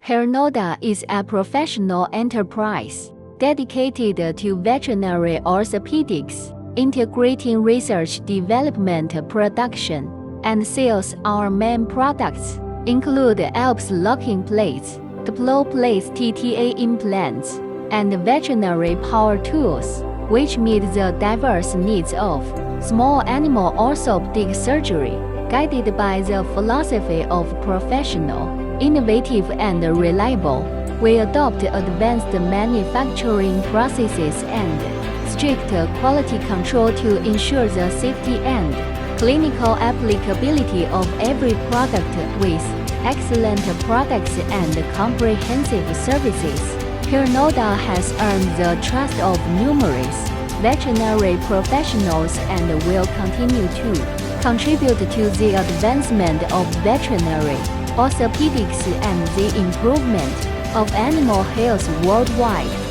Hernoda is a professional enterprise dedicated to veterinary orthopedics, integrating research, development, production, and sales. Our main products include ALPS locking plates, TPLO plates, TTA implants, and veterinary power tools, which meet the diverse needs of small animal orthopedic surgery, guided by the philosophy of professional, innovative, and reliable. We adopt advanced manufacturing processes and strict quality control to ensure the safety and clinical applicability of every product. With excellent products and comprehensive services, Hernoda has earned the trust of numerous veterinary professionals and will continue to contribute to the advancement of veterinary orthopedics and the improvement of animal health worldwide.